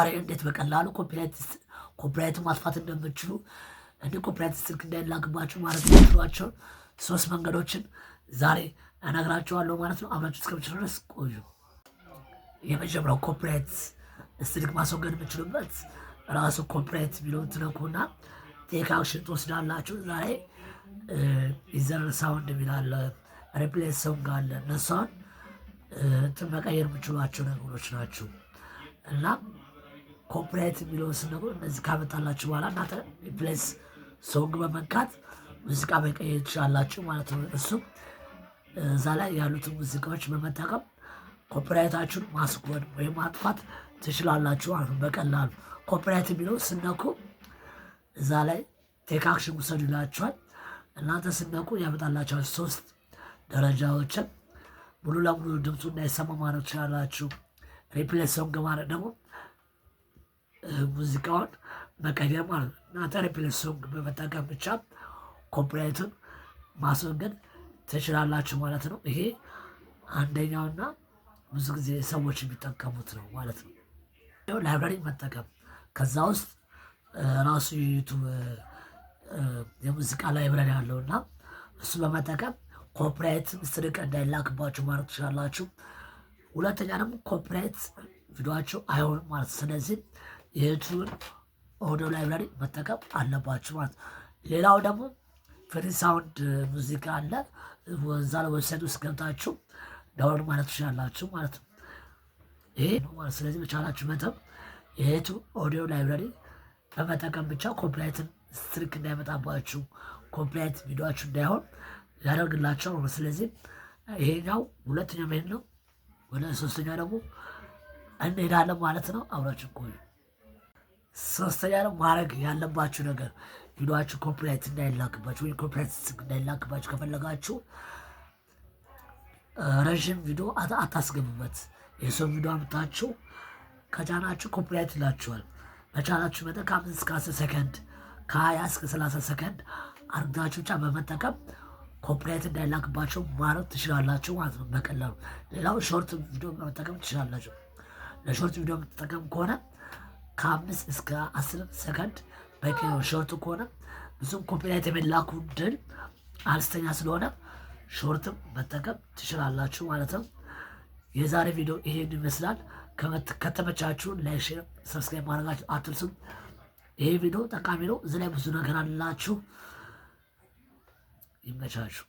ዛሬ እንዴት በቀላሉ ኮፒራይት ማጥፋት እንደምትችሉ ኮፒራይት ስልክ እንዳይላክባችሁ ማለት የሚችሏቸው 3 መንገዶችን ዛሬ እነግራችኋለሁ ማለት ነው። አብራችሁ እስከምችሉ ድረስ ቆዩ። የመጀመሪያው ኮፒራይት ስልክ ማስወገድ የምችሉበት ራሱ ኮፒራይት ቢለውን ትነኩና ቴክ አክሽን ትወስዳላችሁ። ዛሬ ኢዘር ሳውንድ የሚላለ ሪፕሌስ ሰውንግ አለ። እነሷን መቀየር የምችሏቸው ነገሮች ናቸው እና ኮፒራይት የሚለውን ስነግሩ እነዚህ ካመጣላችሁ በኋላ እናንተ ሪፕሌስ ሶንግ በመንካት ሙዚቃ መቀየር ትችላላችሁ ማለት ነው። እሱም እዛ ላይ ያሉትን ሙዚቃዎች በመጠቀም ኮፒራይታችሁን ማስወገድ ወይም ማጥፋት ትችላላችሁ ማለት ነው በቀላሉ። ኮፒራይት የሚለው ስነኩ እዛ ላይ ቴክ አክሽን ውሰዱ ይላችኋል። እናንተ ስነኩ ያመጣላችኋል 3 ደረጃዎችን። ሙሉ ለሙሉ ድምፁ እንዳይሰማ ማድረግ ትችላላችሁ። ሪፕሌስ ሶንግ ማለት ደግሞ ሙዚቃውን መቀየር ማለት ነው። እናንተ ሪፕሌስ ሶንግ በመጠቀም ብቻ ኮፒራይቱን ማስወገድ ትችላላችሁ ማለት ነው። ይሄ አንደኛውና ብዙ ጊዜ ሰዎች የሚጠቀሙት ነው ማለት ነው። ላይብራሪ መጠቀም ከዛ ውስጥ ራሱ ዩቱብ የሙዚቃ ላይብራሪ አለውና እሱ በመጠቀም ኮፒራይት ስርቅ እንዳይላክባችሁ ማድረግ ትችላላችሁ። ሁለተኛ ደግሞ ኮፒራይት ቪዲዮአቸው አይሆንም ማለት። ስለዚህ የዩቱብን ኦዲዮ ላይብራሪ መጠቀም አለባችሁ ማለት። ሌላው ደግሞ ፍሪ ሳውንድ ሙዚቃ አለ። እዛ ዌብሳይት ውስጥ ገብታችሁ ዳውንሎድ ማለት ትችላላችሁ ማለት ነው። ይሄ ነው ማለት። ስለዚህ በቻላችሁ መጠን የዩቱብ ኦዲዮ ላይብራሪ በመጠቀም ብቻ ኮፒራይትን ስትሪክ እንዳይመጣባችሁ ኮፒራይት ቪዲዮአችሁ እንዳይሆን ያደርግላቸው ነው። ስለዚህ ይሄኛው ሁለተኛው መሄድ ነው። ወደ ሶስተኛ ደግሞ እንሄዳለን ማለት ነው። አብራችሁ ቆዩ። ሶስተኛ ደግሞ ማድረግ ያለባችሁ ነገር ቪዲዮአችሁ ኮፒራይት እንዳይላክባችሁ ወይም ኮፒራይት እንዳይላክባችሁ ከፈለጋችሁ ረዥም ቪዲዮ አታስገቡበት። የሰው ቪዲዮ አምጣችሁ ከጫናችሁ ኮፒራይት ይላችኋል። በቻላችሁ መጠን ከ5 እስከ 10 ሰከንድ ከ20 እስከ 30 ሰከንድ አርጋችሁ ብቻ በመጠቀም ኮፒራይት እንዳይላክባቸው ማድረግ ትችላላችሁ ማለት ነው በቀላሉ። ሌላው ሾርት ቪዲዮ በመጠቀም ትችላላችሁ። ለሾርት ቪዲዮ የምትጠቀም ከሆነ ከ5 እስከ 10 ሰከንድ በቂ ነው። ሾርት ከሆነ ብዙም ኮፒራይት የሚላኩ ድል አነስተኛ ስለሆነ ሾርትም መጠቀም ትችላላችሁ ማለት ነው። የዛሬ ቪዲዮ ይሄን ይመስላል። ከተመቻችሁ ላይክ፣ ሼር፣ ሰብስክራይብ ማድረጋችሁ አትርሱም። ይሄ ቪዲዮ ጠቃሚ ነው። እዚህ ላይ ብዙ ነገር አላችሁ። ይመቻችሁ።